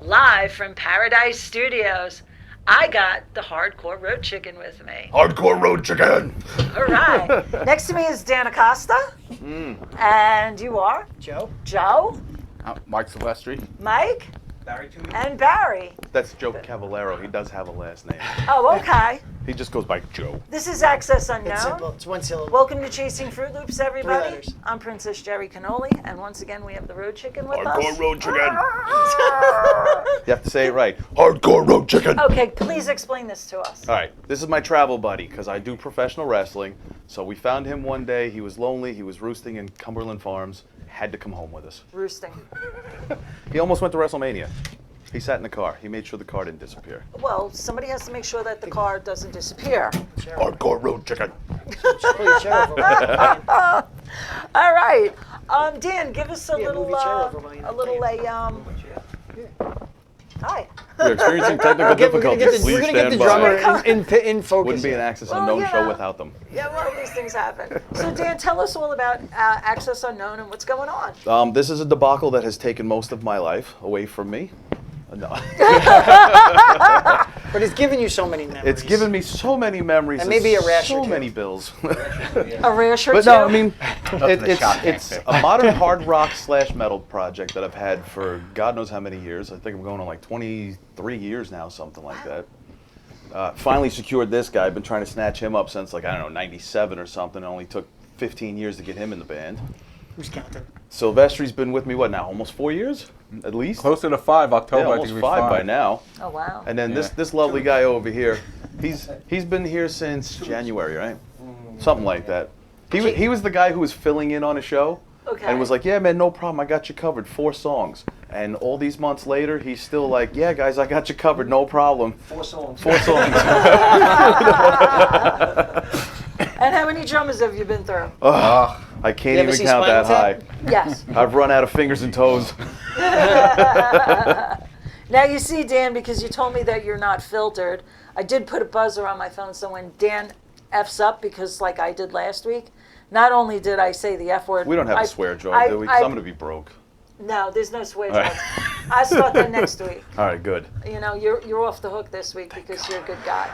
live from Paradise Studios. I got the Hardcore Road Chicken with me. Hardcore Road Chicken! All right. Next to me is Dan Acosta. And you are? Joe? Joe? Mike Silvestri. Mike? Barry Toomey. And Barry. That's Joe Cavallero. He does have a last name. Oh, okay. He just goes by Joe. This is Access It's Unknown. simple. It's one syllable. Welcome to Chasing Fruit Loops, everybody. 3 letters. I'm Princess Jerry Cannoli, and once again we have the Road Chicken with Hardcore us. Road Chicken! You have to say it right. Hardcore Road Chicken! Okay, please explain this to us. All right, this is my travel buddy because I do professional wrestling. So we found him one day. He was lonely. He was roosting in Cumberland Farms. Had to come home with us. Roosting. He almost went to WrestleMania. He sat in the car. He made sure the car didn't disappear. Well, somebody has to make sure that the car doesn't disappear. Hardcore Road Chicken. Just pull your chair over while All right. Dan, give us a Yeah, little, move your chair over while you hi. We're experiencing technical difficulties. We're Please going to get the stand by. drummer in focus. Wouldn't be an Access Well, Unknown you show know. without them. Yeah, well, these things happen. So, Dan, tell us all about Access Unknown and what's going on. This is a debacle that has taken most of my life away from me. No. But it's given you so many memories. It's given me so many memories And maybe a rash or so two. many bills. A rash or But two? no, I mean, it's a modern hard rock / metal project that I've had for God knows how many years. I think I'm going on like 23 years now, something like that. Finally secured this guy. I've been trying to snatch him up since like, I don't know, 97 or something. It only took 15 years to get him in the band. Who's counting? Sylvestri's been with me, what now, almost 4 years? At least? Closer to 5, October, Yeah, I almost think 5 by now. Oh, wow. And then Yeah. this lovely guy over here, he's been here since January, right? Something like that. He was the guy who was filling in on a show. Okay. And was like, yeah, man, no problem. I got you covered. 4 songs. And all these months later, he's still like, yeah, guys, I got you covered. No problem. 4 songs. 4 songs. And how many drummers have you been through? I can't You ever even see count that high. Spinal Yes. I've run out of fingers and toes. Now, you see, Dan, because you told me that you're not filtered, I did put a buzzer on my phone, so when Dan F's up, because like I did last week, not only did I say the F word. We don't have I- a swear jar, do we? 'Cause I'm going to be broke. No, there's no swear All right. jars. I'll start that next week. All right, good. You know, you're off the hook this week because you're a good guy.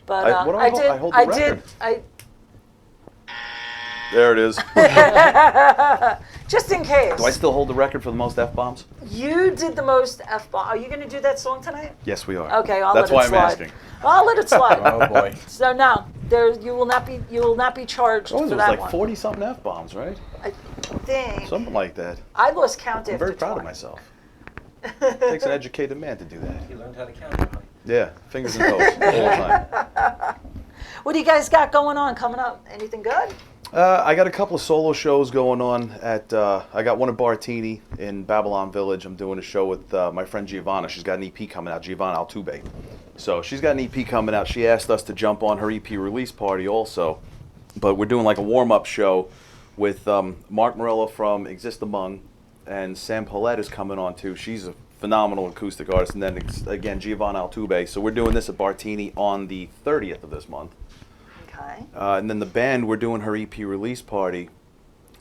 But What do I I hold? did. I hold the I record. did. There it is. Just in case. Do I still hold the record for the most F-bombs? You did the most F-bomb. Are you going to do that song tonight? Yes, we are. Okay, I'll That's let why it I'm slide. asking. I'll let it slide. Oh boy. So no, you will not be charged Oh, for there was that like one. 40-something F-bombs, right? I think. Something like that. I lost count after I'm very proud of 20. myself. It takes an educated man to do that. You learned how to count. Yeah, fingers and toes all the time. What do you guys got going on coming up? Anything good? I got a couple of solo shows going on at. I got one at Bartini in Babylon Village. I'm doing a show with my friend Giovanna. She's got an EP coming out, Giovanna Altuve. So she's got an EP coming out. She asked us to jump on her EP release party also, but we're doing like a warm-up show with Mark Morello from Exist Among, and Sam Paulette is coming on too. She's a phenomenal acoustic artist, and then again Giovanna Altuve. So we're doing this at Bartini on the 30th of this month. Okay. And then the band, we're doing her EP release party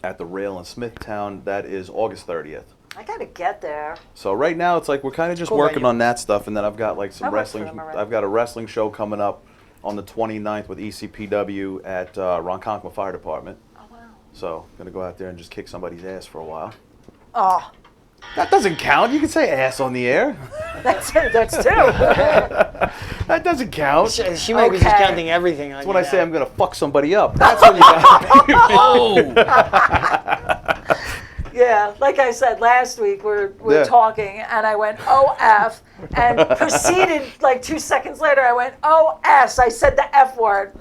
at the Rail in Smithtown. That is August 30th. I gotta get there. So right now it's like we're kind of just Cool working venue. on that stuff, and then I've got like I some worked for wrestling. them already. I've got a wrestling show coming up on the 29th with ECPW at Ronkonkoma Fire Department. Oh wow. So gonna go out there and just kick somebody's ass for a while. Oh, That doesn't count. You can say ass on the air. that's two. That doesn't count. That's She might be just Okay. counting everything on when you I say now. I'm gonna fuck somebody up. That's when you got. Oh! Yeah, like I said last week, we're Yeah. talking, and I went OF, and proceeded like 2 seconds later. I went OS. I said the F word.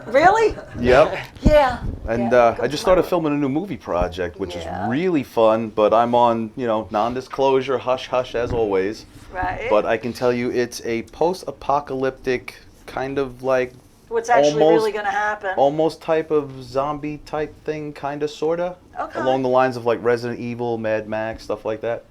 Really? Yep. Yeah. And Yeah, I just started filming a new movie project, which Yeah. is really fun, but I'm on, non-disclosure, hush hush as always. Right. But I can tell you it's a post-apocalyptic kind of like What's actually almost- really going to happen? almost type of zombie type thing, kind of, sort of. Okay. Along the lines of like Resident Evil, Mad Max, stuff like that.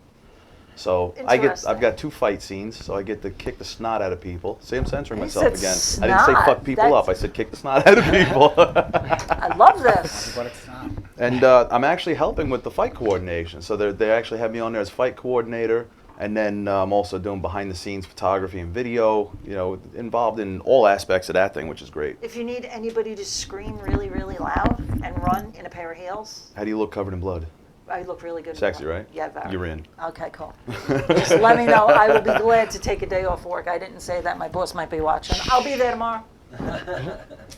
So Interesting. I've got 2 fight scenes, so I get to kick the snot out of people. See, I'm censoring You myself said again. I snot. didn't say fuck people That's- up. I said kick the snot out of people. I love this. But it's not. And I'm actually helping with the fight coordination. So they actually have me on there as fight coordinator, And then I'm also doing behind-the-scenes photography and video, you know, involved in all aspects of that thing, which is great. If you need anybody to scream really, really loud and run in a pair of heels, How do you look covered in blood? I look really good. Sexy, right? Yeah, very. You're in. Okay, cool. Just let me know. I will be glad to take a day off work. I didn't say that. My boss might be watching. I'll be there tomorrow.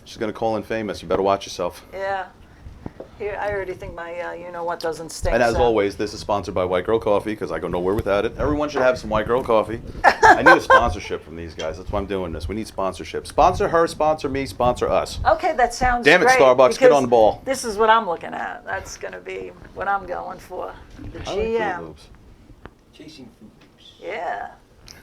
She's going to call in famous. You better watch yourself. Yeah. Here, I already think my you-know-what doesn't stink. And as so. always, this is sponsored by White Girl Coffee because I go nowhere without it. Everyone should have some White Girl Coffee. I need a sponsorship from these guys. That's why I'm doing this. We need sponsorship. Sponsor her, sponsor me, sponsor us. Okay, that sounds Damn it, great. Starbucks, get because on the ball. This is what I'm looking at. That's going to be what I'm going for. The I like Fruit GM. Loops. Chasing Fruit Loops. Yeah.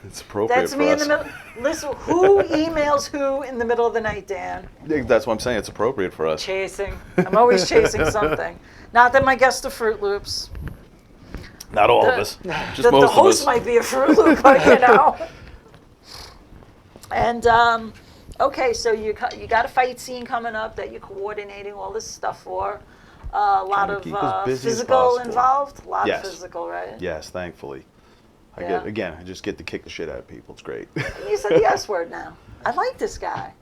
It's appropriate That's for me us. in the middle. Listen, who emails who in the middle of the night, Dan? That's what I'm saying. It's appropriate for us. Chasing. I'm always chasing something. Not that my guests are Fruit Loops. Not all of us. Just The most of host us. might be a Fruit Loop, but you know. And okay, so you got a fight scene coming up that you're coordinating all this stuff for. A lot Trying to of keep as busy as physical possible. involved. A lot Yes. of physical, right? Yes, thankfully. Yeah. I just get to kick the shit out of people. It's great. You said the S word now. I like this guy.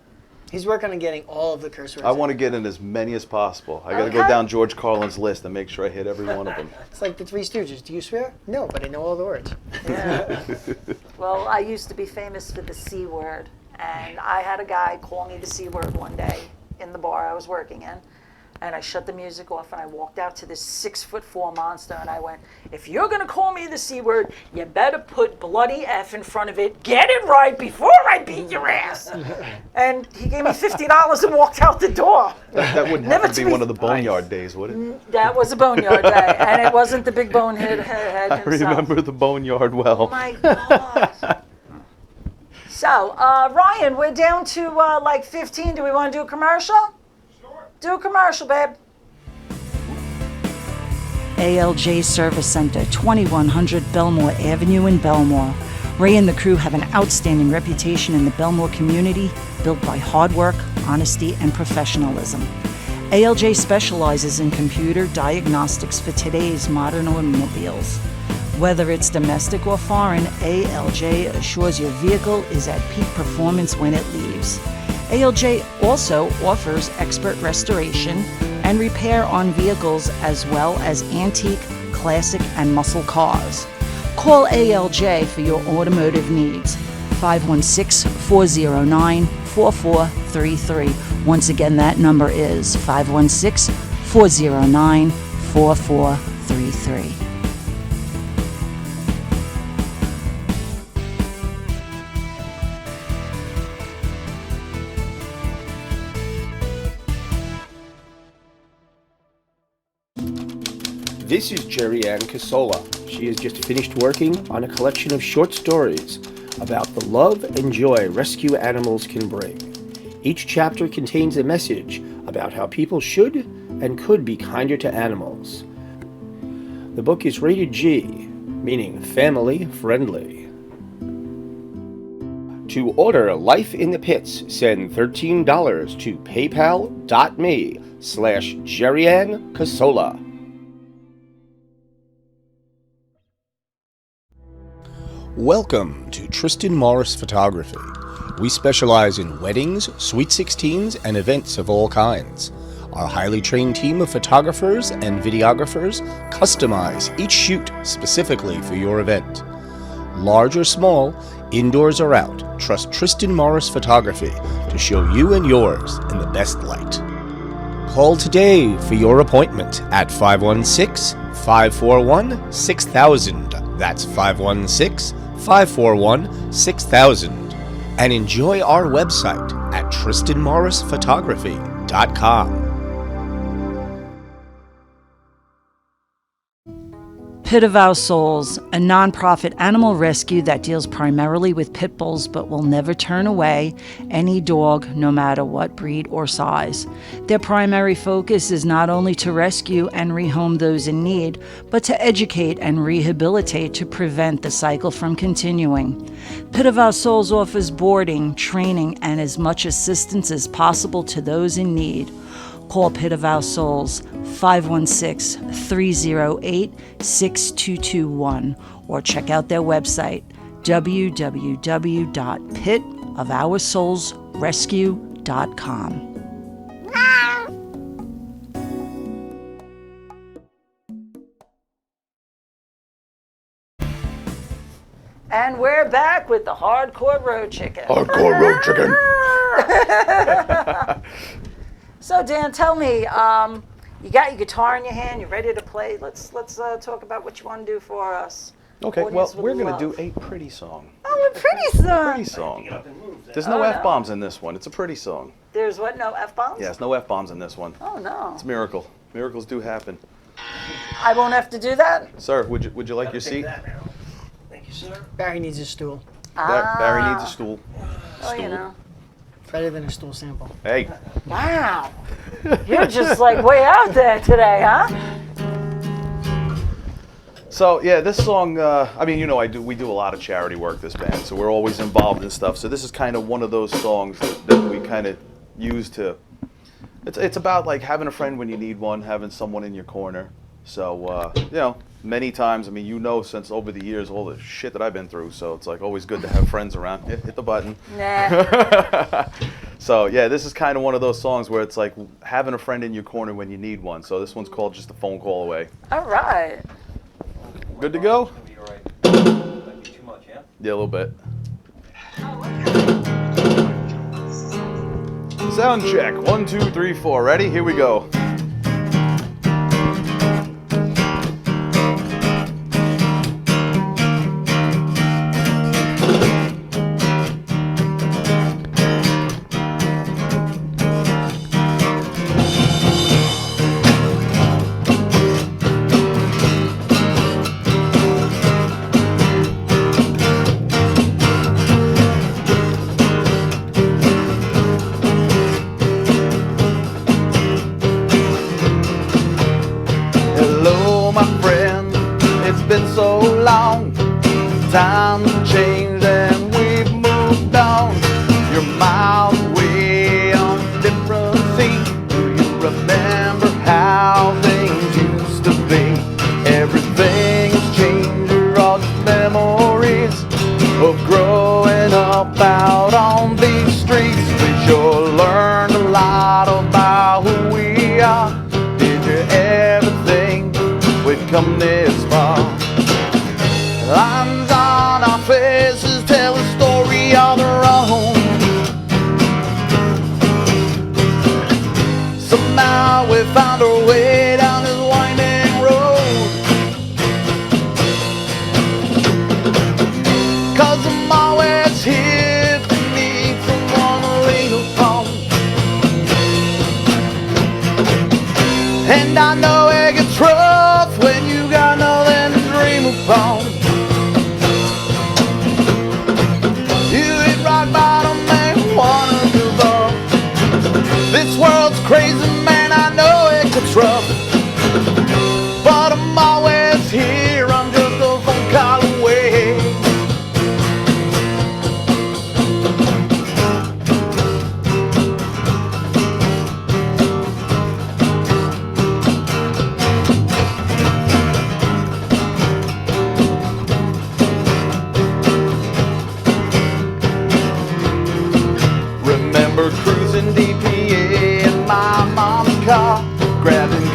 He's working on getting all of the curse words. I want to get in as many as possible. I got to go Okay. down George Carlin's list and make sure I hit every one of them. It's like the Three Stooges. Do you swear? No, but I know all the words. Yeah. Well, I used to be famous for the C word, and I had a guy call me the C word one day in the bar I was working in, and I shut the music off and I walked out to this 6'4" monster and I went, if you're gonna call me the C word, you better put bloody F in front of it. Get it right before I beat your ass. And he gave me $50 and walked out the door. That wouldn't Never have to to be be- one of the boneyard days, would it? That was a boneyard day, and it wasn't the big bonehead head I himself. remember the boneyard well. Oh my God. So, Ryan, we're down to like 15. Do we want to do a commercial? Sure. Do a commercial, babe. ALJ Service Center, 2100 Belmore Avenue in Belmore. Ray and the crew have an outstanding reputation in the Belmore community, built by hard work, honesty, and professionalism. ALJ specializes in computer diagnostics for today's modern automobiles. Whether it's domestic or foreign, ALJ assures your vehicle is at peak performance when it leaves. ALJ also offers expert restoration and repair on vehicles as well as antique, classic, and muscle cars. Call ALJ for your automotive needs. 516-409-4433. Once again, that number is 516-409-4433. This is Jerry Ann Casola. She has just finished working on a collection of short stories about the love and joy rescue animals can bring. Each chapter contains a message about how people should and could be kinder to animals. The book is rated G, meaning family friendly. To order Life in the Pits, send $13 to paypal.me/JerryAnn Casola. Welcome to Tristan Morris Photography. We specialize in weddings, sweet 16s, and events of all kinds. Our highly trained team of photographers and videographers customize each shoot specifically for your event. Large or small, indoors or out, trust Tristan Morris Photography to show you and yours in the best light. Call today for your appointment at 516-541-6000. That's 516-541-6000. And enjoy our website at tristanmorrisphotography.com. Pit of Our Souls, a nonprofit animal rescue that deals primarily with pit bulls but will never turn away any dog, no matter what breed or size. Their primary focus is not only to rescue and rehome those in need, but to educate and rehabilitate to prevent the cycle from continuing. Pit of Our Souls offers boarding, training, and as much assistance as possible to those in need. Call Pit of Our Souls 516-308-6221 or check out their website www.pitofoursoulsrescue.com. And we're back with the Hardcore Road Chicken. Hardcore road chicken. So Dan, tell me, you got your guitar in your hand, you're ready to play. Let's talk about what you want to do for us. Okay, Audience well, would we're going to love. do a pretty song. Oh, a pretty song. Pretty song. There's no F-bombs in this one. It's a pretty song. There's what? No F-bombs? Yes, no F-bombs in this one. Oh no. It's a miracle. Miracles do happen. I won't have to do that. Sir, would you like your seat? Thank you, sir. Barry needs a stool. Barry needs a stool. Oh, you know. Better than a stool sample. Hey. Wow. You're just like way out there today, huh? So yeah, this song. I mean, you know, we do a lot of charity work. This band, so we're always involved in stuff. So this is kind of one of those songs that we kind of use to. It's about like having a friend when you need one, having someone in your corner. So you know, many times. I mean, you know, since over the years, all the shit that I've been through. So it's like always good to have friends around. Hit the button. Nah. So yeah, this is kind of one of those songs where it's like having a friend in your corner when you need one. So this one's called Just a Phone Call Away. All right. Good to go? That'd be alright. That'd be too much, yeah? Yeah, a little bit. Sound check. 1, 2, 3, 4. Ready? Here we go. Hello, my friend. It's been so long. Times have changed and we've moved on. You're miles away on a different sea. Do you remember how things used to be? Everything has changed. You're all just memories of growing up out on these streets. We sure learned a lot about who we are. Did you ever think we'd come this far? Lines on our faces tell a story of their own. Somehow we found our way down this winding road. 'Cause I'm always here if you need someone to lean upon. And I know it gets rough when you got nothing to dream upon. You hit rock bottom and wanna give up. This world's crazy, man, I know it gets rough. But I'm always here, I'm just a phone call away. Remember cruising DPA in my mom's car, grabbing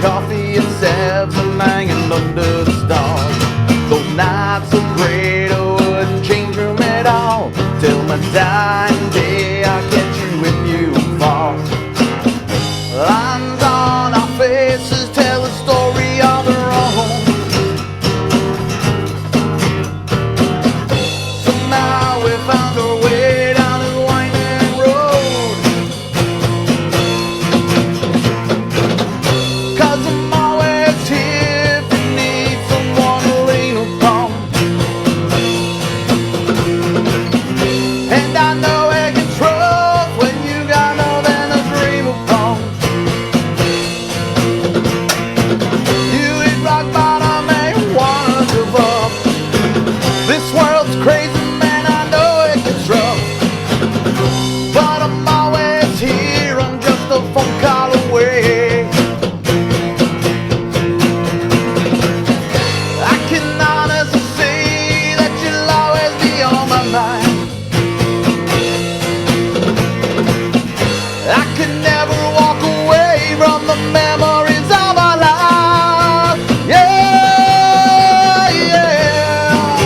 from the memories of our lives. Yeah, yeah.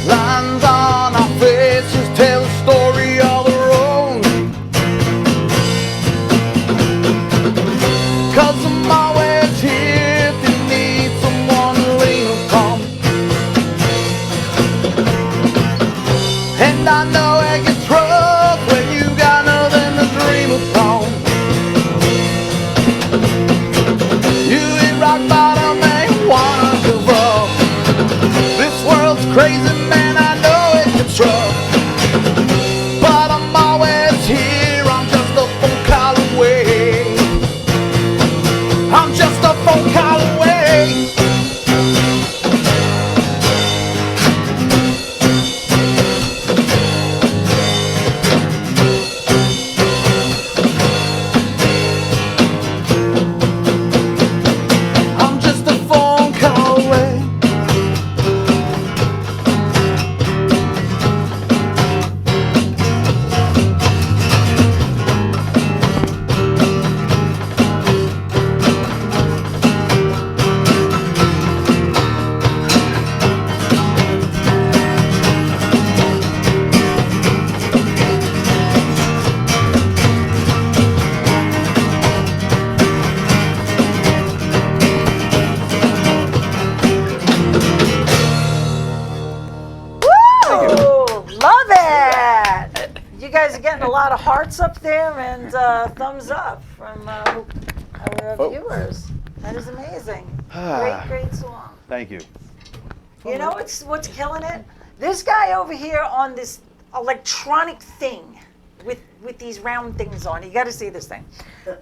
Lines on our faces tell a story of their own. 'Cause I'm always here if you need someone to lean upon. And I know it gets rough when you got nothing to dream upon. You hit rock bottom and wanna give up. This world's crazy, man, I know it gets rough. But I'm always here, I'm just a phone call away. I'm just a phone call away. I'm just a phone call away. Woo! Love it! You guys are getting a lot of hearts up there and thumbs up from our viewers. That is amazing. Great song. Thank you. You know what's killing it? This guy over here on this electronic thing with these round things on. You got to see this thing,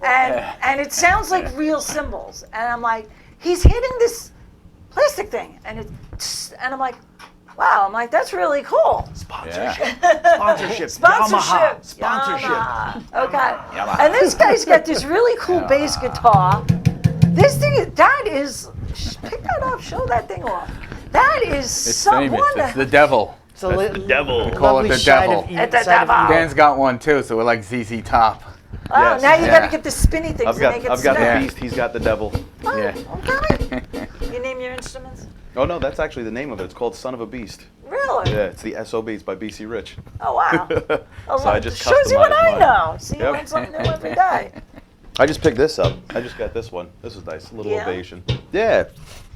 and it sounds like real cymbals. And I'm like, he's hitting this plastic thing, and I'm like, wow. I'm like, that's really cool. Sponsorship. Sponsorship. Sponsorship. Yamaha. Okay. And this guy's got this really cool bass guitar. This thing, that is, pick that up, show that thing off. That is It's famous. It's the devil. So That's the devil. We call it the devil. It's the devil. Dan's got one too, so we're like ZZ Top. Oh, Yes. now you got Yeah. to get the spinny things I've to got make it I've got spin. the beast. He's got the devil. Oh, Yeah. okay. You name your instruments? Oh no, that's actually the name of it. It's called Son of a Beast. Really? Yeah, it's the SOB. It's by BC Rich. Oh, wow. Oh, So I look, just shows you what customized I mine. know. See, you Yep. learn something new every day. I just picked this up. I just got this one. This is nice. A little Yeah? ovation. Yeah.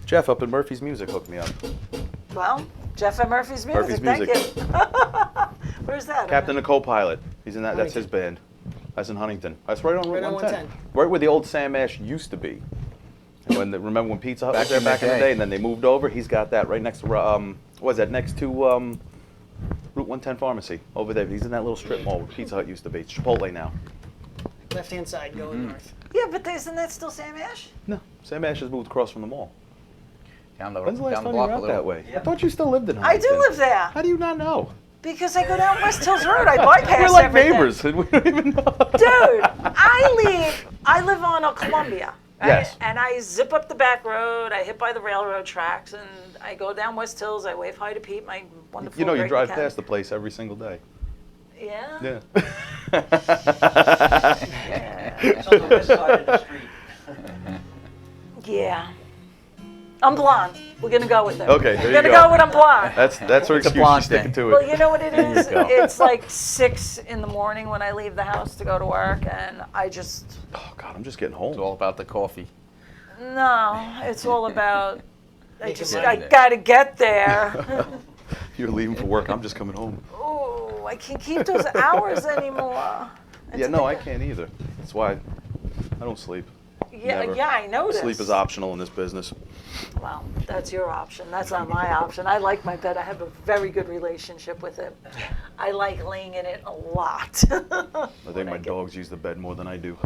Jeff up in Murphy's Music hooked me up. Well, Jeff and Murphy's Music. Murphy's Thank Music. you. Where's that? Captain and Co-Pilot. He's in that. That's his band. That's in Huntington. That's right on Route Right on 110. 110. Right where the old Sam Ash used to be. And remember when Pizza Hut was Back there in the back in the day. day, and then they moved over. He's got that right next to what was that? Next to Route 110 Pharmacy over there. He's in that little strip mall where Pizza Hut used to be. It's Chipotle now. Left hand side going north. Yeah, but isn't that still Sam Ash? No, Sam Ash has moved across from the mall. Down the, When's the last down the time you block were a out little. that way? I Yeah. thought you still lived in I Huntington. do live there How do you not know? because I go down West Hills Road. I bypass We're like everything. neighbors, and we don't even know. Dude, I live on a Columbia. Right? Yes. And I zip up the back road. I hit by the railroad tracks, and I go down West Hills. I wave hi to Pete, my wonderful. You know, you great drive mechanic. past the place every single day. Yeah. Yeah. It's on the west side of the street. Yeah. I'm blonde. We're gonna go with it. Okay, there We're you gonna go. go with I'm blonde. That's her It's a excuse. blonde She's sticking thing. to Well, it. you know what it is? go. It's like 6 in the morning when I leave the house to go to work, and I just Oh God, I'm just getting It's home. all about the coffee. no. It's all about. I Making just money. I gotta get there. You're leaving for work. I'm just coming home. Oh, I can't keep those hours anymore. That's Yeah, the no, thing. I can't either. That's why I don't sleep. Yeah, Never. yeah, I noticed. Sleep is optional in this business. Well, that's your option. That's not my option. I like my bed. I have a very good relationship with it. I like laying in it a lot. I think my dogs use the bed more than I do.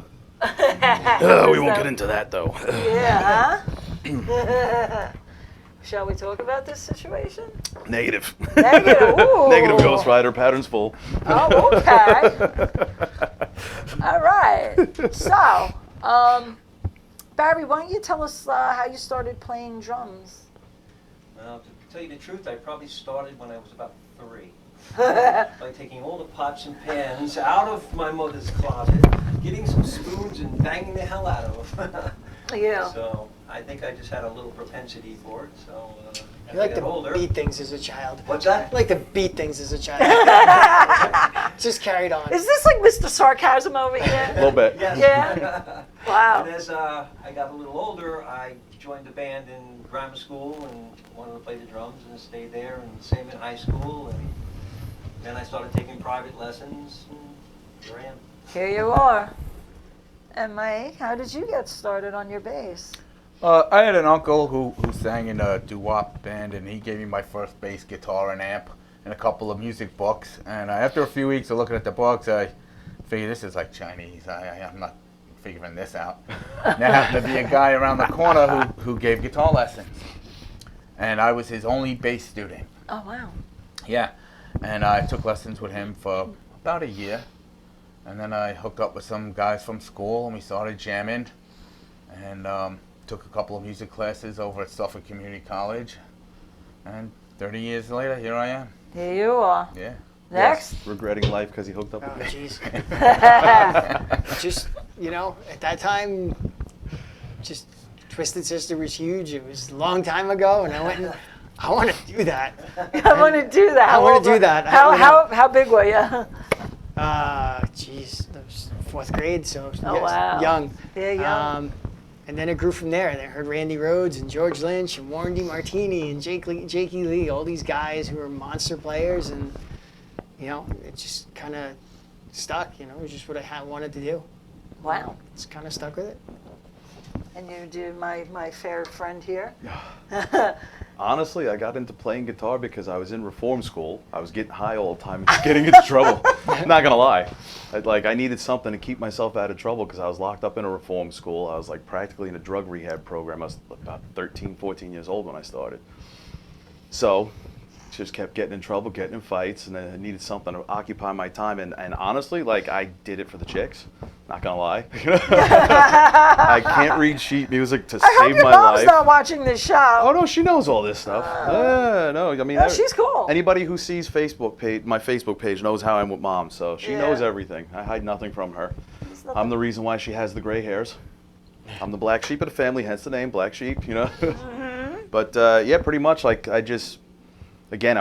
We won't get into that though. Yeah, huh? Shall we talk about this situation? Negative. Negative. Ooh. Negative Ghost Rider, patterns full. Oh, okay. All right. So, Barry, why don't you tell us how you started playing drums? Well, to tell you the truth, I probably started when I was about 3. By taking all the pots and pans out of my mother's closet, getting some spoons and banging the hell out of them. Yeah. So I think I just had a little propensity for it. So as You like I to got older. beat things as a child. What's that? I like to beat things as a child. Just carried on. Is this like Mr. Sarcasm over here? A little bit. Yes. Yeah. Wow. And as I got a little older, I joined a band in grammar school and wanted to play the drums and stayed there. And same in high school. And then I started taking private lessons. And here I am. Here you are. And Mike, how did you get started on your bass? I had an uncle who sang in a doo-wop band, and he gave me my first bass guitar and amp and a couple of music books. And after a few weeks of looking at the books, I figured this is like Chinese. I'm not figuring this out. And there happened to be a guy around the corner who gave guitar lessons. And I was his only bass student. Oh, wow. Yeah. And I took lessons with him for about a year. And then I hooked up with some guys from school, and we started jamming. And took a couple of music classes over at Suffolk Community College. And 30 years later, here I am. Here you are. Yeah. Next. Regretting life because he hooked up Oh, with me. jeez. Just, at that time, just Twisted Sister was huge. It was a long time ago, and I went and I want to do that. I want to do that. I want to do that. How big were you? Jeez, that was 4th grade, so Oh, yes, wow. young. Yeah, young. And then it grew from there. And I heard Randy Rhoads and George Lynch and Warren DeMartini and Jakey Lee, all these guys who were monster players, and it just kind of stuck. It was just what I wanted to do. Wow. It's kind of stuck with it. And you do my fair friend here. Honestly, I got into playing guitar because I was in reform school. I was getting high all the time and getting into trouble. Not gonna lie. I needed something to keep myself out of trouble because I was locked up in a reform school. I was practically in a drug rehab program. I was about 13, 14 years old when I started. So, just kept getting in trouble, getting in fights, and I needed something to occupy my time. And honestly, I did it for the chicks. Not gonna lie. I can't read sheet music to I hope save your my mom's life. not watching this show. Oh no, she knows all this stuff. No, I mean, No, she's cool. Anybody who sees my Facebook page knows how I'm with Mom, so she Yeah. knows everything. I hide nothing from her. There's nothing- I'm the reason why she has the gray hairs. I'm the black sheep of the family, hence the name Black Sheep. But yeah, pretty much I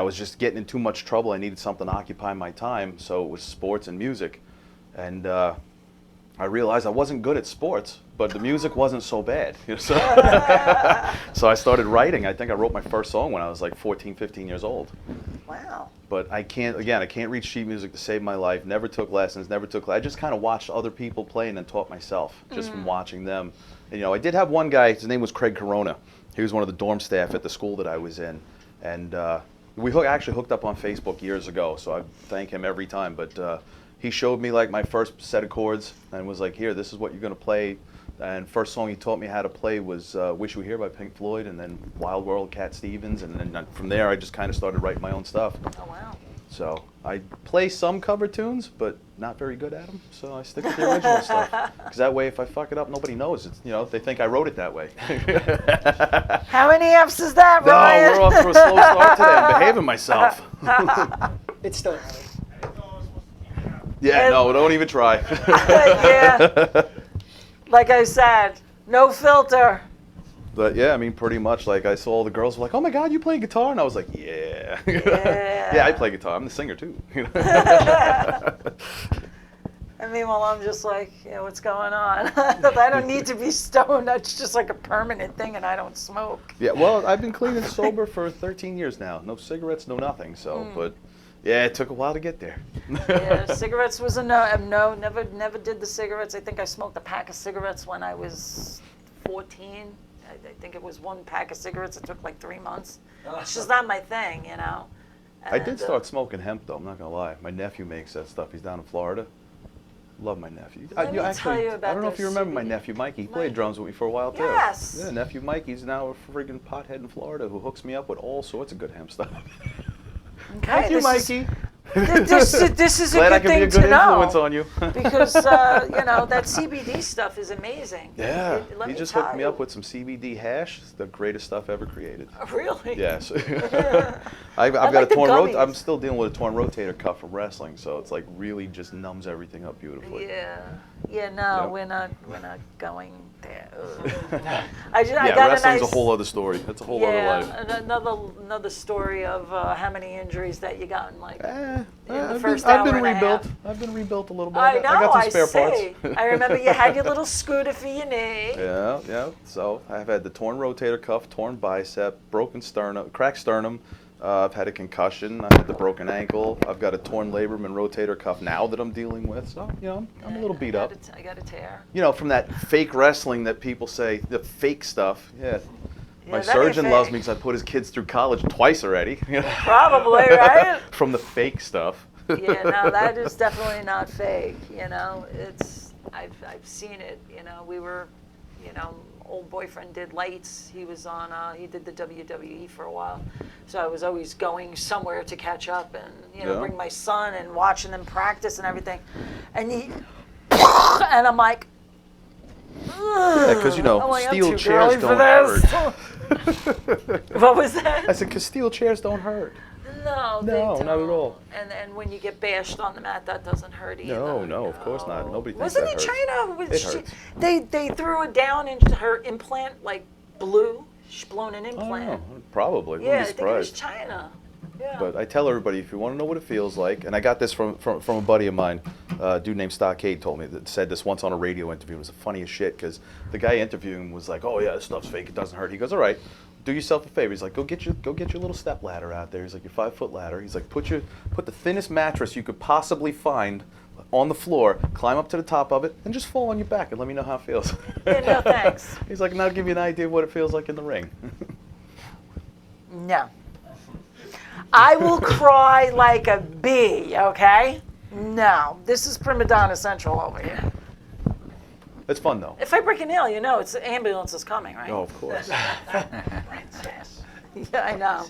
was just getting in too much trouble. I needed something to occupy my time, so it was sports and music, and I realized I wasn't good at sports, but the music wasn't so bad. So I started writing. I think I wrote my first song when I was 14, 15 years old. Wow. But I can't read sheet music to save my life. Never took lessons, I just kind of watched other people play and then taught myself just from watching them. And, I did have one guy, his name was Craig Corona. He was one of the dorm staff at the school that I was in. And we actually hooked up on Facebook years ago, so I thank him every time. But he showed me my first set of chords and was like, here, this is what you're going to play. And first song he taught me how to play was Wish You Were Here by Pink Floyd, and then Wild World, Cat Stevens. And then from there, I just kind of started writing my own stuff. Oh, wow. So I play some cover tunes, but not very good at them. So I stick with the original stuff. Because that way, if I fuck it up, nobody knows. It's, they think I wrote it that way. How many F's is that, No, Ryan? we're off to a slow start today. I'm behaving myself. It's still early. Yeah, no, don't even try. Yeah. Like I said, no filter. But yeah, I mean, pretty much, I saw all the girls were like, oh my God, you play guitar? And I was like, yeah. Yeah. Yeah, I play guitar. I'm the singer too. And meanwhile, I'm just what's going on? I don't need to be stoned. That's just a permanent thing, and I don't smoke. Yeah, well, I've been clean and sober for 13 years now. No cigarettes, no nothing. So, but Yeah, it took a while to get there. Yeah, cigarettes was a no. Never did the cigarettes. I think I smoked a pack of cigarettes when I was 14. I think it was one pack of cigarettes. It took like 3 months. It's just not my thing, you know. I did start smoking hemp, though. I'm not gonna lie. My nephew makes that stuff. He's down in Florida. Love my nephew. Let me tell you about I don't know if you remember my CBD. nephew Mikey. He played drums with me for a while too. Yes. Yeah, nephew Mikey's now a friggin' pothead in Florida who hooks me up with all sorts of good hemp stuff. Okay, Thank you, this is- Mikey. This is a Glad I good can be a thing good to influence know on you. because you know that CBD stuff is amazing. Yeah, Let he me just tell hooked me you. up with some CBD hash. It's the greatest stuff ever created. Really? Yes. I've got like a the torn gummies. I'm still dealing with a torn rotator cuff from wrestling, so it's like really just numbs everything up beautifully. Yeah. Yeah. No, Yep. we're not going there. Yeah, I got wrestling's a nice. a whole other story. That's a whole other life. and another story of how many injuries that you got in like. the the first I've hour been and a rebuilt. half. I've been rebuilt a little bit. I know. I got some spare see. parts. I remember you had your little scooter for your knee. Yeah, yeah. So I've had the torn rotator cuff, torn bicep, broken sternum, cracked sternum. I've had a concussion. I had the broken ankle. I've got a torn labrum and rotator cuff now that I'm dealing with. So you know, I'm a little beat up. I got a tear. You know, from that fake wrestling that people say, the fake stuff. Yeah. My that ain't surgeon loves fake. me because I put his kids through college twice already. Probably, right? From the fake stuff. Yeah, no, that is definitely not fake. You know, I've seen it. You know, we were, you know, old boyfriend did lights. He was on. He did the WWE for a while, so I was always going somewhere to catch up and bring my son and watching them practice and everything, and and I'm like. Yeah, because I'm like, I'm steel too chairs girly for don't this. hurt. What was that? I said, because steel chairs don't hurt. No, they No, don't. not at all. And when you get bashed on the mat, that doesn't hurt either. No, of course not. Nobody thinks Wasn't that it hurts. China? Was It she, hurts. They threw it down into her implant like blue. She blown an I don't implant. know. Probably. Yeah, I Wouldn't be think it was surprised. China. Yeah. But I tell everybody, if you want to know what it feels like, and I got this from a buddy of mine, a dude named Stockade told me that said this once on a radio interview. It was the funniest shit because the guy interviewing was like, "Oh yeah, this stuff's fake. It doesn't hurt." He goes, "All right, do yourself a favor." He's like, "Go get your little step ladder out there." He's like, "Your 5-foot ladder." He's like, "Put the thinnest mattress you could possibly find on the floor, climb up to the top of it, and just fall on your back and let me know how it feels." Yeah, no thanks. He's like, "And I'll give you an idea of what it feels like in the ring." No. I will cry like a bee, okay? No. This is Prima Donna Central over here. It's fun though. If I break a nail, it's the ambulance is coming, right? Oh, of course. Yeah, I know.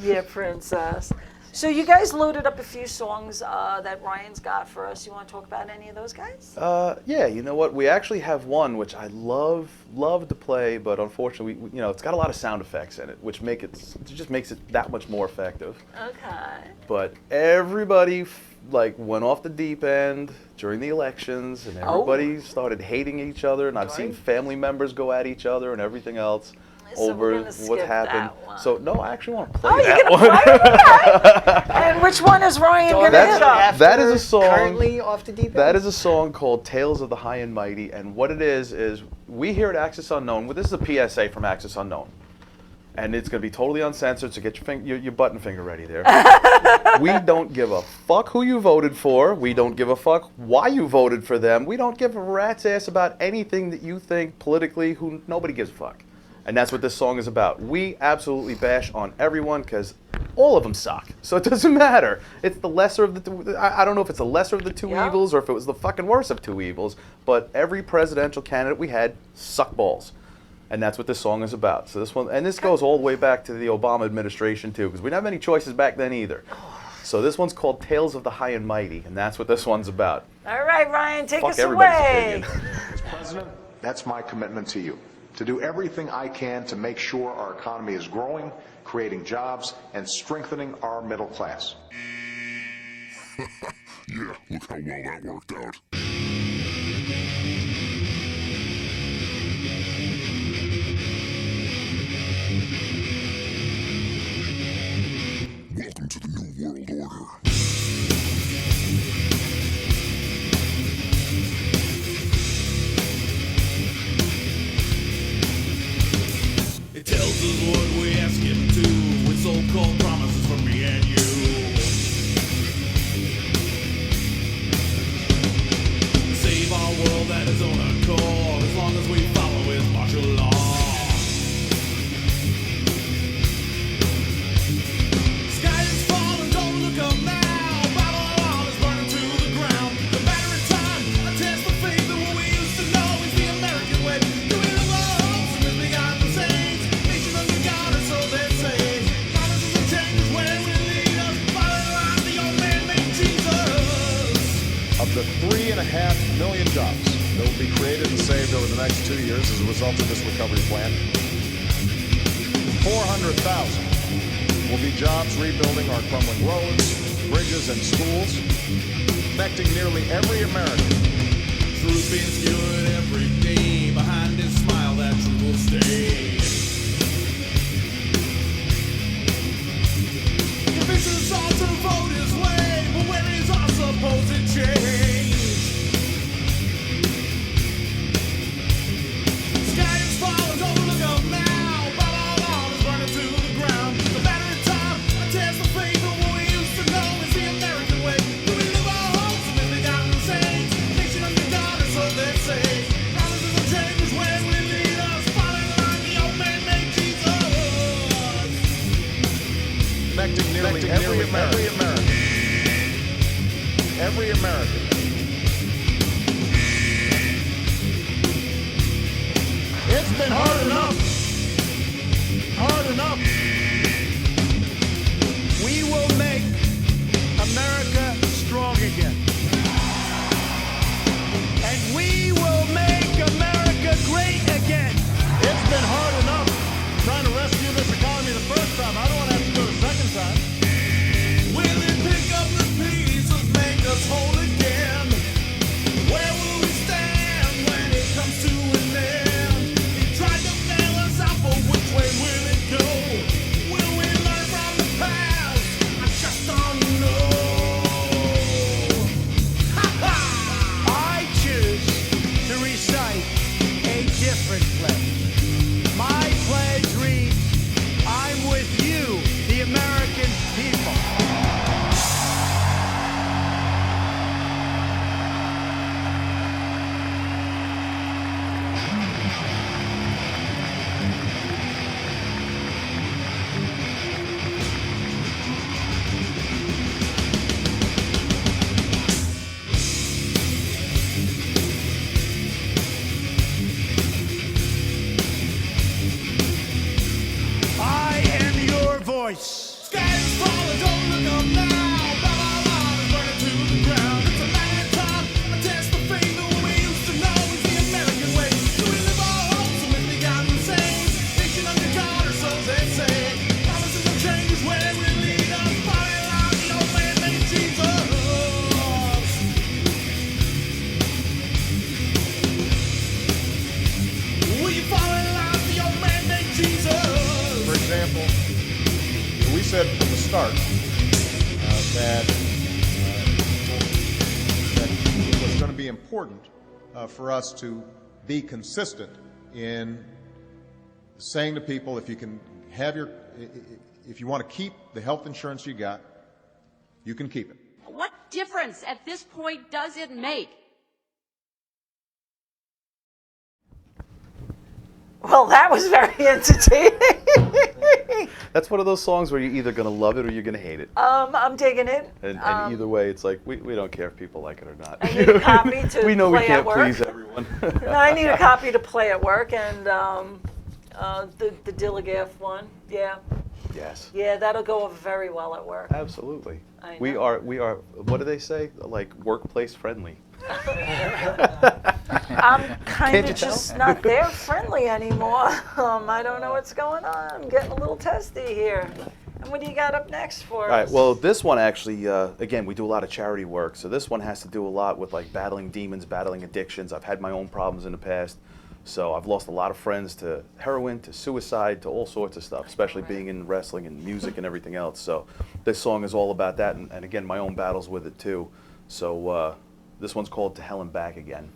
Yeah, princess. So you guys loaded up a few songs that Ryan's got for us. You want to talk about any of those guys? Yeah, you know what? We actually have one which I love to play, but unfortunately, it's got a lot of sound effects in it, which just makes it that much more effective. Okay. But everybody went off the deep end during the elections, and everybody started hating each other, and I've seen family members go at each other and everything else. So we're over gonna what's skip happened. that one. So no, I actually want to play Oh, you're that gonna one. play it? And which one is Ryan gonna That's- hit up? After that is a song- Currently off the deep end. That is a song called Tales of the High and Mighty, and what it is we here at Access Unknown, well, this is a PSA from Access Unknown, and it's going to be totally uncensored, so get your button finger ready there. We don't give a fuck who you voted for. We don't give a fuck why you voted for them. We don't give a rat's ass about anything that you think politically, nobody gives a fuck. And that's what this song is about. We absolutely bash on everyone because all of them suck. So it doesn't matter. It's the lesser of the two. I don't know if it's the lesser of the two evils or if it was the fucking worst of two evils, but every presidential candidate we had sucked balls. And that's what this song is about. So this goes all the way back to the Obama administration too, because we didn't have any choices back then either. So this one's called Tales of the High and Mighty, and that's what this one's about. All right, Ryan, take Fuck us everybody's away. opinion. As president, that's my commitment to you, to do everything I can to make sure our economy is growing, creating jobs, and strengthening our middle class. Yeah, look how well that worked out. Welcome to the New World Order. It tells us what we ask him to, with so-called promises from me and you. own accord, as long as we follow his martial law. Sky is falling, don't look up now. Babylon is burning to the ground. The matter of time, I test the faith that what we used to know is the American way. Do we live our hopes and we got the saints? Nation under God, or so they say. Promises of change is where we lead us. Follow the line, the old man named Jesus. Of the 3.5 million jobs that will be created and saved over the next 2 years as a result of this recovery plan, 400,000 will be jobs rebuilding our crumbling roads, bridges, and schools, connecting nearly every American. Truth being skewered every day. Behind his smile, that truth will stay. Convinces all to vote his way, but where is our supposed change? Sky is falling, don't look up now. Babylon is burning to the ground. The matter of time, I test the faith of what we used to know is the American way. Do we live our hopes and live begotten saints? Nation under God, or so they say. Promises of change is where we lead us. Following the line, the old man named Jesus. Connecting nearly every American. Every American. It's been hard enough. Hard enough. We will make America strong again. And we will make America great again. It's been hard enough trying to rescue this economy the first time. I don't want to have to do it a second time. Will it pick up the pieces, make us whole again? Where will we stand when it comes to an end? He tried to bail us out, but which way will it go? Will we learn from the past? I just don't know. I choose to recite a different pledge. My pledge reads, I'm with you, the American people. I am your voice. Sky is falling, don't look up now. Babylon is burning to the ground. It's a matter of time. I test the faith of what we used to know is the American way. Do we live our hopes and live begotten saints? Nation under God, or so they say. Promises of change is where we lead us. Following the line, the old man named Jesus. Will you follow the line, the old man named Jesus? For example, we said from the start that it was going to be important for us to be consistent in saying to people, if you want to keep the health insurance you got, you can keep it. What difference at this point does it make? Well, that was very entertaining. That's one of those songs where you're either going to love it or you're going to hate it. I'm digging it. And either way, it's like, we don't care if people like it or not. I need a copy to we know we play can't at work. please everyone. No, I need a copy to play at work, and the Dilligaff one, yeah. Yes. Yeah, that'll go very well at work. Absolutely. I We know. are, what do they say? Like, workplace friendly. I'm kind Can't you of tell? just not there friendly anymore. I don't know what's going on. I'm getting a little testy here. And what do you got up next for All right, us? well, this one actually, again, we do a lot of charity work. So this one has to do a lot with like battling demons, battling addictions. I've had my own problems in the past. So I've lost a lot of friends to heroin, to suicide, to all sorts of stuff, especially being in wrestling and music and everything else. So this song is all about that. And again, my own battles with it too. So this one's called To Hell and Back Again.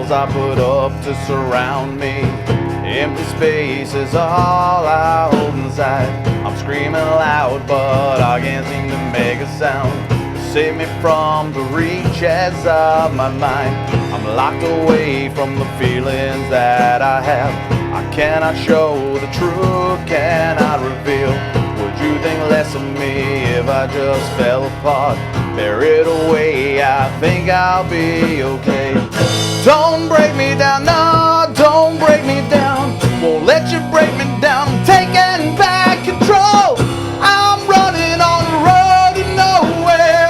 walls I put up to surround me. Empty space is all I hold inside. I'm screaming loud, but I can't seem to make a sound. Save me from the reaches of my mind. I'm locked away from the feelings that I have. I cannot show the truth, cannot reveal. Would you think less of me if I just fell apart? Bear it away, I think I'll be okay. Don't break me down, no, don't break me down. Won't let you break me down, I'm taking back control. I'm running on the road to nowhere.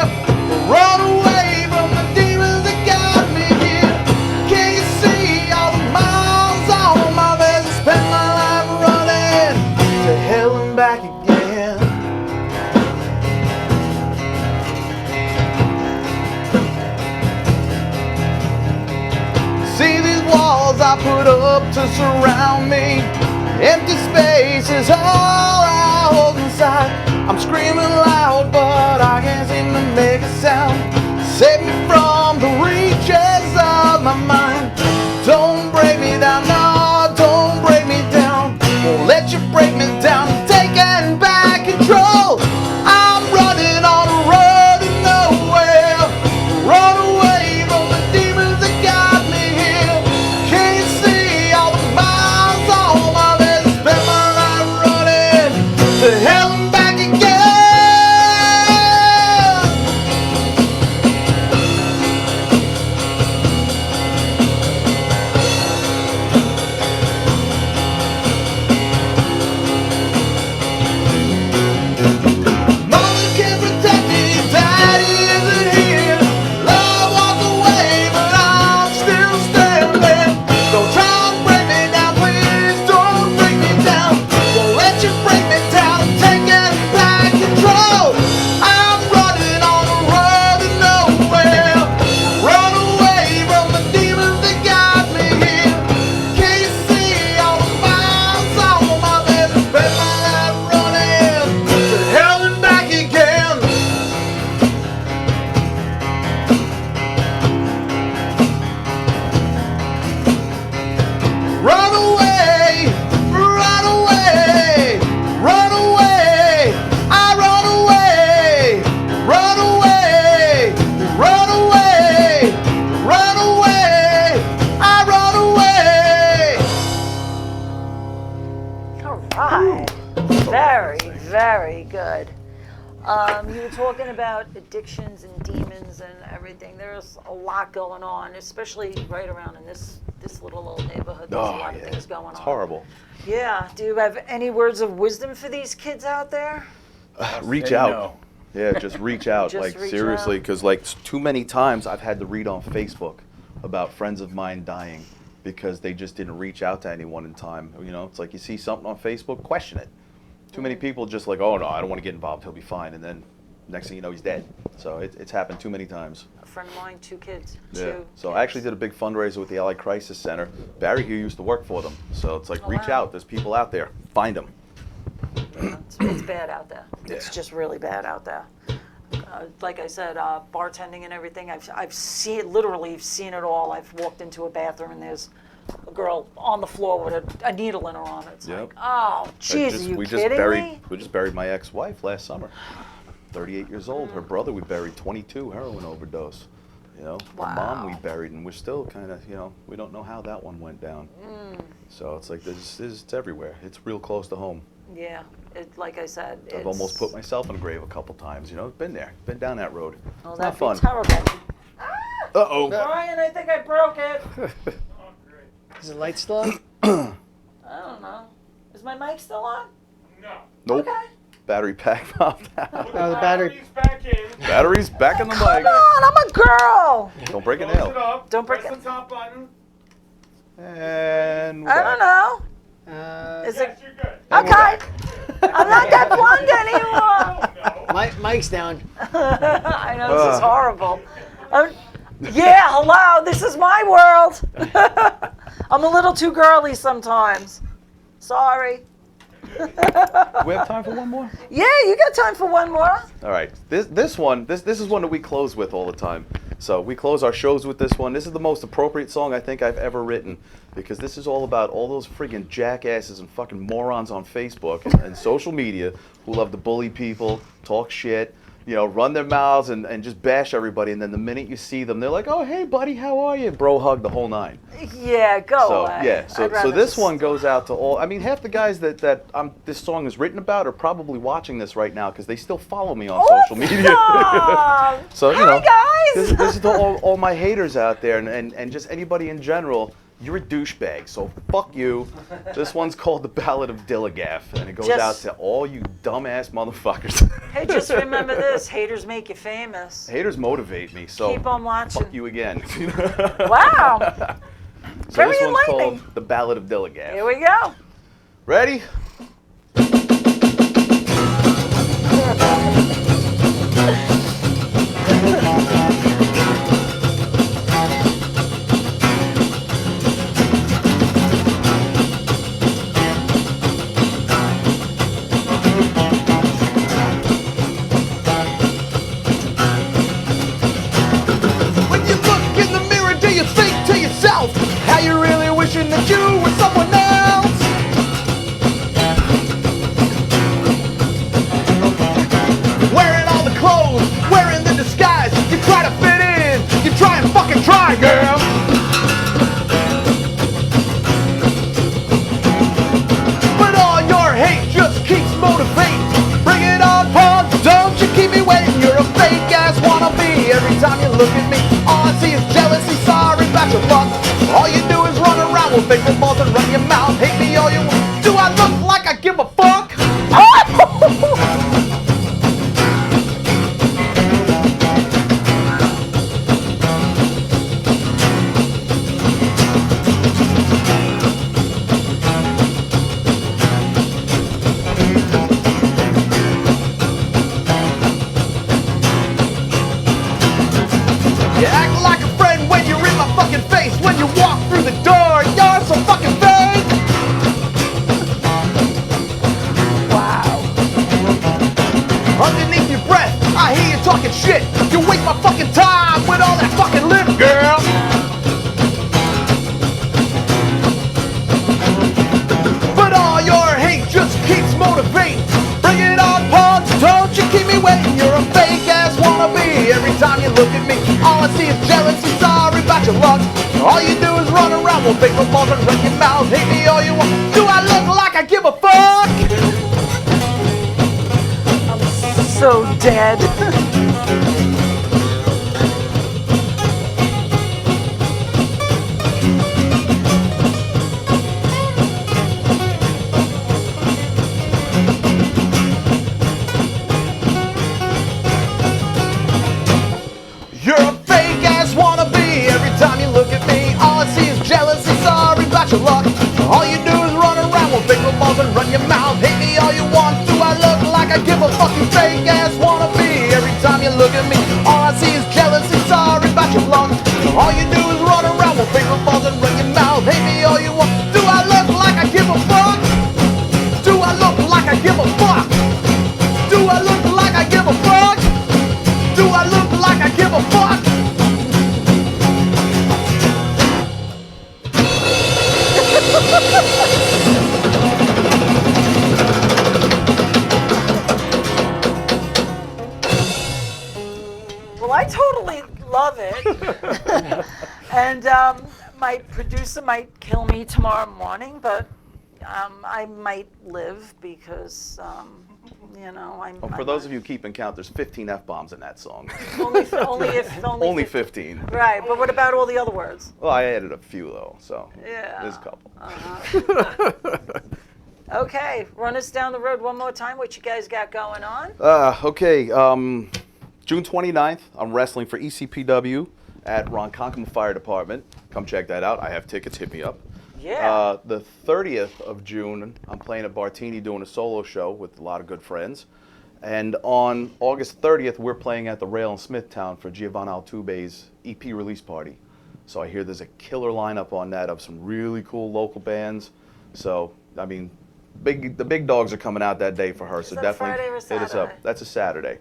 Run away from the demons that got me here. Can you see all the miles on my face? Spend my life running to hell and back again. See these walls I put up to surround me. Empty space is all I hold inside. I'm screaming loud, but I can't seem to make a sound. Save me from the reaches of my mind. Don't break me down, no, don't break me down. Won't let you break me down, I'm taking back control. I'm running on the road to nowhere. Run away from the demons that got me here. Can you see all the miles on my face? Spend my life running to hell and back again. Mama can't protect me, Daddy isn't here. Love walked away, but I'm still standing. Don't try and break me down, please don't break me down. Won't let you break me down, I'm taking back control. I'm running on the road to nowhere. Run away from the demons that got me here. Can you see all the miles on my face? Spend my life running to hell and back again. Run away, run away, run away. I run away, run away, run away, run away. I run away. All right. Very, very good. You were talking about addictions and demons and everything. There's a lot going on, especially right around in this little old neighborhood. There's a lot of things going It's on. horrible. Yeah. Do you have any words of wisdom for these kids out there? Reach Say out. no. Yeah, just reach out. Just like reach seriously, out. because like too many times I've had to read on Facebook about friends of mine dying because they just didn't reach out to anyone in time. You know, it's like you see something on Facebook, question it. Too many people just like, oh no, I don't want to get involved. He'll be fine, and then next thing you know, he's dead. So it's happened too many times. A friend of mine, 2 kids. Yeah. Two So kids. I actually did a big fundraiser with the Allied Crisis Center. Barry here used to work for them. So it's like, Oh, reach wow. out. There's people out there. Find them. It's bad out there. It's Yeah. just really bad out there. Like I said, bartending and everything. I've seen literally seen it all. I've walked into a bathroom and there's a girl on the floor with a needle in her arm. It's Yep. like, oh, jeez, are you we kidding me? We just buried my ex-wife last summer. 38 years old. Her brother we buried, 22, heroin overdose. You know, my mom we Wow. buried, and we're still kind of, you know, we don't know how that one went down. So it's like it's everywhere. It's real close to home. Yeah, like I said, I've almost put myself in a grave a couple times. You know, been there, been down that road. Oh, It's that'd not be fun. terrible. Uh-oh. Brian, I think I broke it. Is the light still on? I don't know. Is my mic still on? Nope. Okay. Battery pack popped out. Oh, the battery. Back in. Battery's back in the Come mic. on, I'm a girl. Don't break a Close it nail. up. Don't break Press it. the top button. And I don't know. Is Yes, it you're good. okay? I'm not that blonde anymore. Mike's down. I know this is horrible. Yeah, hello. This is my world. I'm a little too girly sometimes. Sorry. We have time for one more? Yeah, you got time for one more. All right. This is one that we close with all the time. So we close our shows with this one. This is the most appropriate song I think I've ever written, because this is all about all those friggin' jackasses and fucking morons on Facebook and social media who love to bully people, talk shit, you know, run their mouths and just bash everybody. And then the minute you see them, they're like, "Oh, hey, buddy, how are you?" Bro hug, the whole nine. Yeah, go So away. yeah, so I'd rather this just- one goes out to all. I mean, half the guys that this song is written about are probably watching this right now because they still follow me on social media. Awesome. So you Hi, know, guys. this is to all my haters out there and just anybody in general. You're a douchebag, so fuck you. This one's called The Ballad of Dilligaff, and it goes out to all you dumbass motherfuckers. Hey, just remember this: haters make you famous. Haters motivate me, so Keep on watching. fuck you again. Wow. So Very this one's enlightening. called The Ballad of Dilligaff. Here we go. Ready? When you look in the mirror, do you think to yourself how you really wishing that you were someone else? Wearing all the clothes, wearing the disguise, you try to fit in, you try and fucking try, girl. But all your hate just keeps motivating. Bring it on, punk, don't you keep me waiting. You're a fake ass wannabe. Every time you look at me, all I see is jealousy. Sorry about your luck. All you do is run around with big balls and run your mouth. Hate me all you want. Do I look like I give a fuck? You act like a friend when you're in my fucking face. When you walk through the door, you're so fucking fake. Wow. Underneath your breath, I hear you talking shit. You waste my fucking time with all that fucking lip, girl. But all your hate just keeps motivating. Bring it on, punk, don't you keep me waiting. You're a fake ass wannabe. Every time you look at me, all I see is jealousy. Sorry about your luck. All you do is run around with big balls and run your mouth. Hate me all you want. Do I look like I give a fuck? So dead. You're a fake ass wannabe. Every time you look at me, all I see is jealousy. Sorry about your luck. All you do is run around with big balls and run your mouth. Hate me all you want. Do I look like I give a fucking fake ass wannabe? Every time you look at me, all I see is jealousy. Sorry about your luck. All you do is run around with big balls and run your mouth. Hate me all you want. Do I look like I give a fuck? Do I look like I give a fuck? Do I look like I give a fuck? Do I look like I give a fuck? Well, I totally love it. And my producer might kill me tomorrow morning, but I might live because, you know, I'm. For those of you keeping count, there's 15 F-bombs in that song. only if Only 15. Right, but what about all the other words? Well, I added a few though, so Yeah. there's a couple. Okay, run us down the road one more time. What you guys got going on? Okay, June 29th, I'm wrestling for ECPW at Ronkonkoma Fire Department. Come check that out. I have tickets. Hit me up. Yeah. The 30th of June, I'm playing at Bartini doing a solo show with a lot of good friends. And on August 30th, we're playing at the Rail in Smithtown for Giovanni Altuve's EP release party. So I hear there's a killer lineup on that of some really cool local bands. So, I mean, the big dogs are coming out that day for her. Is So that a definitely Friday or a hit us up. Saturday? That's a Saturday.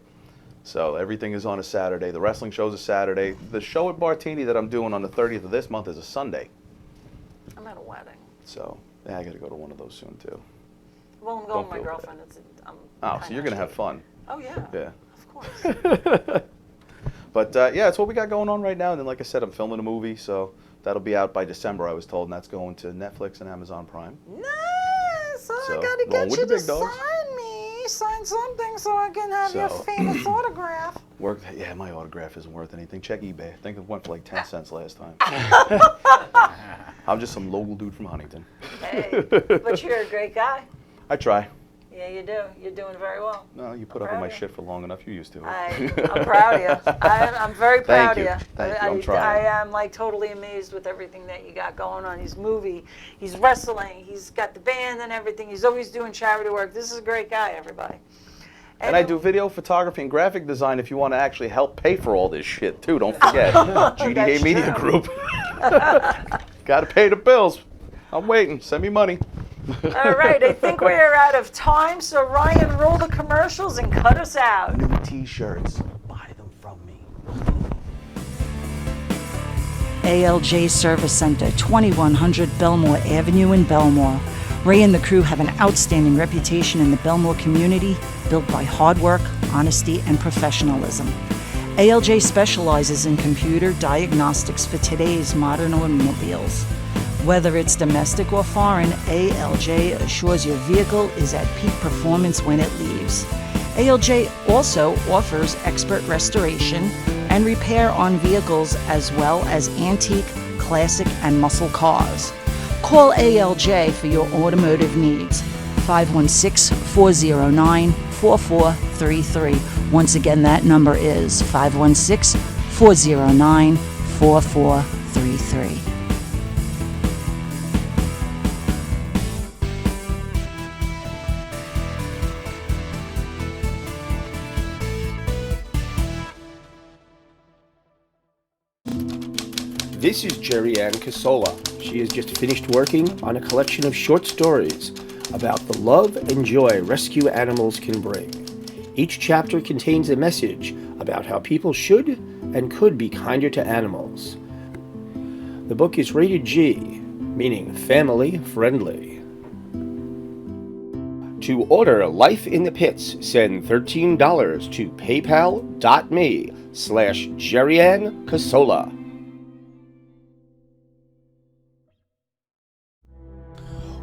So everything is on a Saturday. The wrestling show's a Saturday. The show at Bartini that I'm doing on the 30th of this month is a Sunday. I'm at a wedding. So yeah, I got to go to one of those soon too. Well, I'm going with my girlfriend. So you're gonna have fun. Oh yeah. Yeah. Of course. But yeah, that's what we got going on right now. And then, like I said, I'm filming a movie, so that'll be out by December, I was told, and that's going to Netflix and Amazon Prime. Nice. I So, gotta rolling get with you the to big dogs. sign something so I can have your So- famous autograph. Yeah, my autograph isn't worth anything. Check eBay. I think it went for like 10 cents last time. I'm just some local dude from Huntington. Hey, but you're a great guy. I try. Yeah, you do. You're doing very well. No, you put up with my shit for long enough. You're used to it. I'm proud of you. I'm very proud Thank you. of you. Thank you. I'm trying. I am like totally amazed with everything that you got going on. He's movie, he's wrestling, he's got the band and everything. He's always doing charity work. This is a great guy, everybody. And I do video photography and graphic design if you want to actually help pay for all this shit, too. Don't forget. GDA That's Media true. Group. Got to pay the bills. I'm waiting. Send me money. All right, I think we are out of time. So Ryan, roll the commercials and cut us out. New T-shirts. Buy them from me. ALJ Service Center, 2100 Belmore Avenue in Belmore. Ray and the crew have an outstanding reputation in the Belmore community, built by hard work, honesty, and professionalism. ALJ specializes in computer diagnostics for today's modern automobiles. Whether it's domestic or foreign, ALJ assures your vehicle is at peak performance when it leaves. ALJ also offers expert restoration and repair on vehicles as well as antique, classic, and muscle cars. Call ALJ for your automotive needs. 516-409-4433. Once again, that number is 516-409-4433. This is Jerry Ann Casola. She has just finished working on a collection of short stories about the love and joy rescue animals can bring. Each chapter contains a message about how people should and could be kinder to animals. The book is rated G, meaning family friendly. To order Life in the Pits, send $13 to paypal.me/JerryAnn Casola.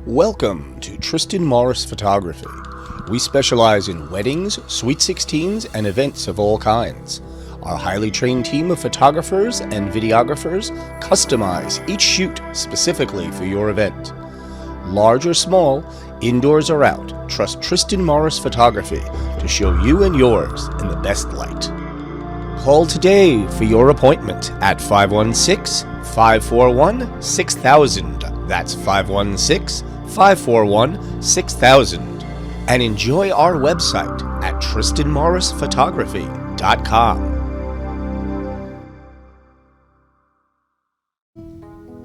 Welcome to Tristan Morris Photography. We specialize in weddings, sweet 16s, and events of all kinds. Our highly trained team of photographers and videographers customize each shoot specifically for your event. Large or small, indoors or out, trust Tristan Morris Photography to show you and yours in the best light. Call today for your appointment at 516-541-6000. That's 516-541-6000. And enjoy our website at tristanmorrisphotography.com.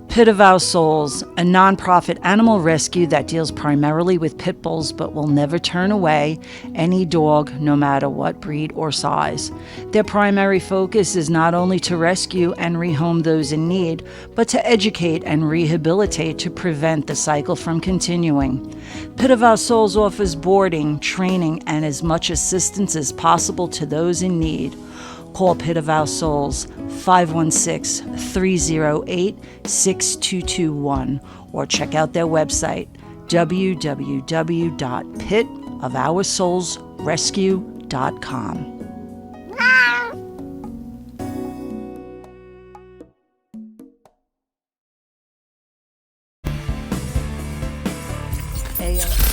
Pit of Our Souls, a nonprofit animal rescue that deals primarily with pit bulls but will never turn away any dog, no matter what breed or size. Their primary focus is not only to rescue and rehome those in need, but to educate and rehabilitate to prevent the cycle from continuing. Pit of Our Souls offers boarding, training, and as much assistance as possible to those in need. Call Pit of Our Souls 516-308-6221 or check out their website www.pitofoursoulsrescue.com. AL